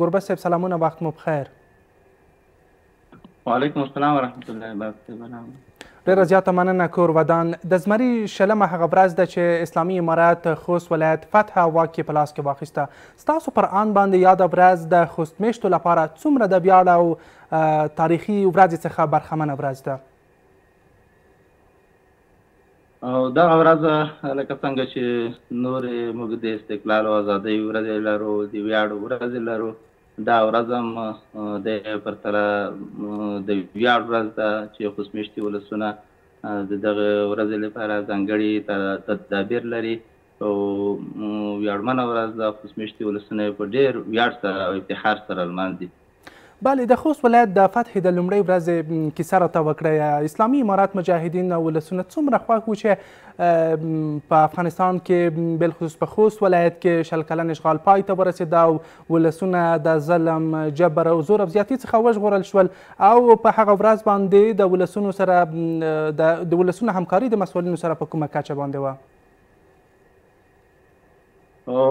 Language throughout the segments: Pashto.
گربه صاحب سلامونه، وخت مو بخیر. وعلیکم السلام ورحمت الله وبرکاته. ډېره زیاته مننه کور ودان. د زمري شلمه هغه ورځ ده چې اسلامي امارت خوست ولایت فتح واک په لاس کې واخیسته. ستاسو پر آن باندې یاده ورځ د خوست میشتو لپاره څومره د ویاړ او تاریخي ورځې څخه برخمنه ورځ ده؟ او دغه ورځ لکه څنګه چې نورې موږ د استقلال او ازادۍ ورځې لرو، د ویاړ ورځې لرو، دا ورځ هم د پرتله د ویاړ ورځ ده چې خوست میشتي ولسونه د دغه ورځې لپاره ځانګړي تدابیر لري او ویاړمنه ورځ ده. خوست میشتي ولسونه په ډېر ویاړ سره او افتخار سره لمانځي. بله، د خوست ولایت د فتح د لومړۍ ورځې کیسه راته وکړئ. اسلامي امارت مجاهدین او ولسونه څومره خوښ وو چې په افغانستان کې بالخصوص په خوست ولایت کې شل کلن اشغال پای ته ورسېده او ولسونه د ظلم، جبر او زور او زیاتي څخه وژغورل شول، او په هغه ورځ باندې د ولسونو سره د ولسونو همکاري د مسؤلینو سره په کومه کچه باندې وه؟ او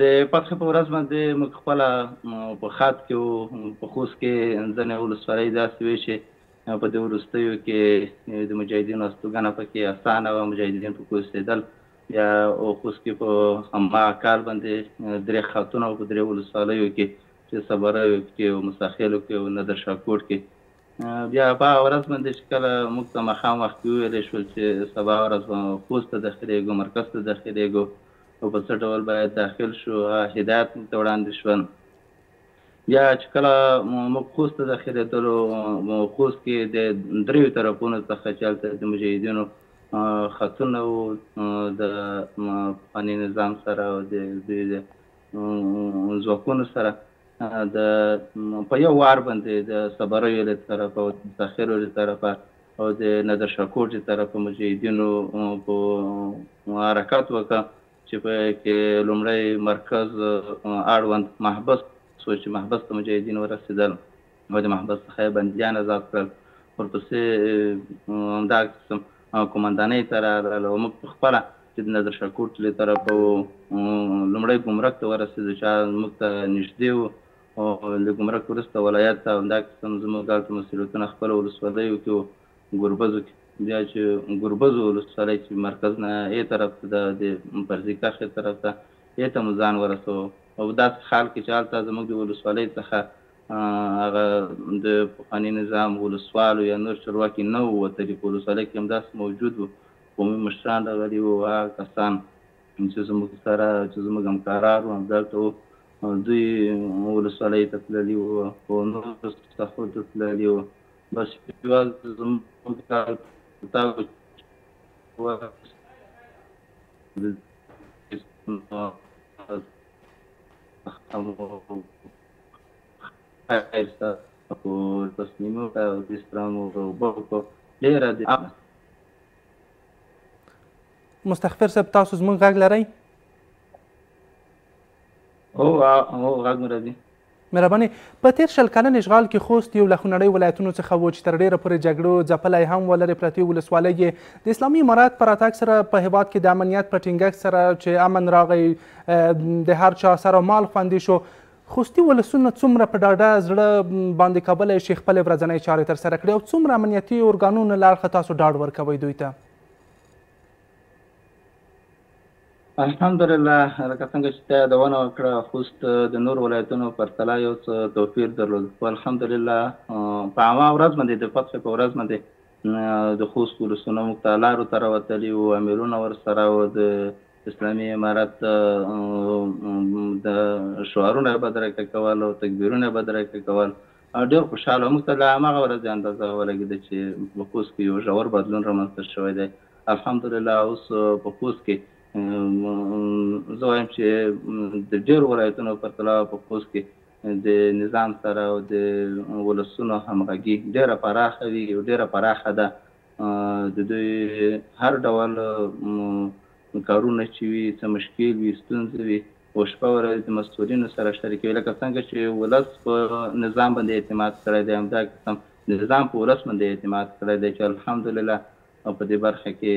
د فتح په ورځ باندې موږ خپله په خط کې وو. په خوست کې ځینې ولسوالۍ داسې وې چې په دې وروستیو کې د مجاهدینو استوګنه پکې اسانه وه، مجاهدین پکې اوسېدل. بیا خوست کې په هماغه کال باندې 3 خطونه په 3 ولسوالیو کې چې صبریو کې او مساخیلو کې او ندر شاکوټ کې. بیا په هغه ورځ باندې چې کله موږ ته ماښام وخت کې وویلی شول چې سبا ورځ خوست ته داخلېږو، مرکز ته داخلېږو او په څه ډول باید داخل شو، هدایت موږ ته وړاندې شول. بیا چې کله موږ خوست ته داخلېدلو، خوست کې د 3 طرفونو څخه چې هلته د مجاهدینو خطونه وو د پخواني نظام سره او د دوی د ځواکونو سره، په یو وار باندې د صبریو له طرفه او د مساخرو له طرفه او د ندر شاکوټ له طرفه مجاهدینو په حرکت وکړ چې په کې لومړی مرکز اړوند محبس سو چې محبس ته مجاهدین ورسېدل او د محبس څخه یې بندیان ازاد کړل. ورپسې همدا قسم قومندانۍ ته راغلل او موږ په خپله چې د ندر شاکوټ له طرفه لومړی ګمرک ته ورسېدو چې موږ ته نږدې وو، او له ګمرک وروسته ولایت ته همدا قسم زموږ هلته مسؤلیتونه خپله ولسوالیو کې وو، ګربزو کې. بیا چې ګربزو ولسوالۍ چې مرکز نه ای طرف ته د پرزي کښې طرف ته ای ته مو ځان ورسوو. او داسې حال کې چې هلته زموږ د ولسوالۍ څخه هغه د پخواني نظام ولسوالو یا نور چارواکي نه وو وتلي، په ولسوالۍ کې همداسې موجود وو، قومي مشران راغلي وو، هغه کسان چې زموږ سره چې زموږ همکاران وو همدلته وو، دوی ولسوالۍ ته تللي وو او نورو ساحو ته تللي وو. بس یوازې زموږ مستغفر صاحب، تاسو زموږ غږ لرئ؟ هو غږ مو راځي. مهرباني. په تیر شل کلن اشغال کې خوست یو له خونړۍ ولایتونو څخه و چې تر ډېره پورې جګړو ځپلی هم ولري. پرتې ولسوالۍ یې د اسلامي امارت په راتګ سره په هېواد کې د امنیت په ټینګښت سره چې امن راغی، د هر چا سر او مال خوندي شو. خوستي ولسونه څومره په ډاډه زړه باندې کولی شي خپلې ورځنۍ چارې ترسره کړي او څومره امنیتي ارګانونو له اړخه تاسو ډاډ ورکوئ دوی ته؟ الحمدلله، لکه څنګه چې تا یادونه وکړه، خوست د نور ولایتونو پرتله یو څه توپیر درلود. خو الحمدلله په هماغه ورځ باندې د فتح په ورځ باندې د خوست ولسونه موږ ته لارو ته راوتلي وو، امیرونه ورسره وو، د اسلامي امارت د شعارونه یې بدرګه کول او تکبیرونه یې بدرګه کول. ډېر خوشحاله موږ ته له هماغه ورځې اندازه ولګېده چې په خوست کې یو ژور بدلون رامنځته شوی دی. الحمدلله اوس په خوست کې زه وایم چې د ډېرو ولایتونو پرتله په خوست کې د نظام سره او د ولسونو همغږي ډېره پراخه وي او ډېره پراخه ده. د دوی هر ډول کارونه چې وي، څه مشکل وي، ستونزې وي، او شپه ورځ د مسؤلینو سره شریکوي. لکه څنګه چې ولس په نظام باندې اعتماد کړی دی، همدا قسم نظام په ولس باندې اعتماد کړی دی چې الحمدلله او په دې برخه کې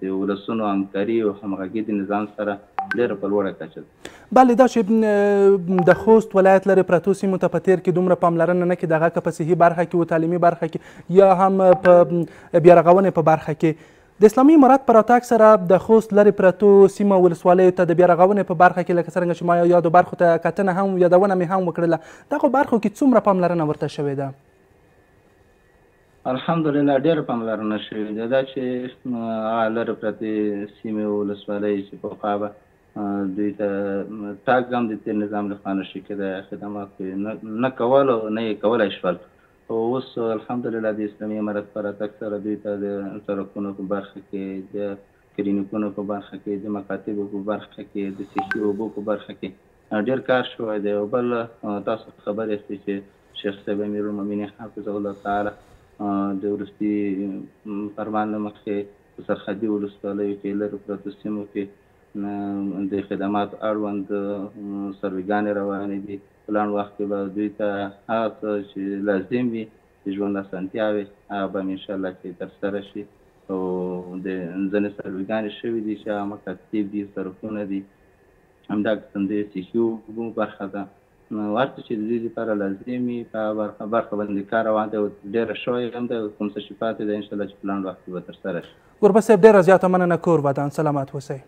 د ولسونو همکاري او همغږي د نظام سره ډېره په لوړه کچه ده. بله دا چې د خوست ولایت لرې پرتو سیمو ته په تیر کې دومره پاملرنه نه کېده، هغه که په صحي برخه کې و، تعلیمي برخه کې، یا هم په بیارغونې په برخه کې. د اسلامي امارت په راتګ سره د خوست لرې پرتو سیمه ولسوالیو ته د بیارغونې په برخه کې لکه څرنګه چې ما یادو برخو ته کتنه هم یادونه مې هم وکړله، دغو برخو کې څومره پاملرنه ورته شوې ده؟ الحمدلله ډېره پاملرنه شوې ده. دا چې لرې پرتې سیمې ولسوالۍ چې پخوا به دوی ته تګ هم د تېر نظام لخوا نشي کېدی، خدمات نه کول او نه یې کولی شول. اوس الحمدلله د اسلامي امارت په راتګ سره دوی ته د سړکونو په برخه کې، د کلینیکونو په برخه کې، د مکاتبو په برخه کې، د صحي اوبو په برخه کې ډېر کار شوی دی. او بل تاسو خبر یاستئ چې شیخ صاحب امیرالمؤمنین حفظه الله تعالی د وروستي فرمان له مخکې په سرحدي ولسوالیو کې لرې پرتو سیمو کې د خدمات اړوند سرویګانې روانې دي. په لنډ وخت کې به دوی ته هغه څه چې لازم وي د ژوند اسانتیاوې هغه به انشاءالله چې ترسره شي. او د ځینې سرویګانې شوي دي چې هغه مکاتب دي، سړکونه دي، همدا قسم د صحي اوبو برخه ده. نو هر څه چې د دوی لپاره لازم وي په برخه باندې کار روان دی او ډېره شوی هم ده. کوم څه چې پاتې ده انشاءالله چې په لنډ وخت کې به ترسره شي. ګربز صاحب ډېره زیاته مننه. کور ودان، سلامت اوسئ.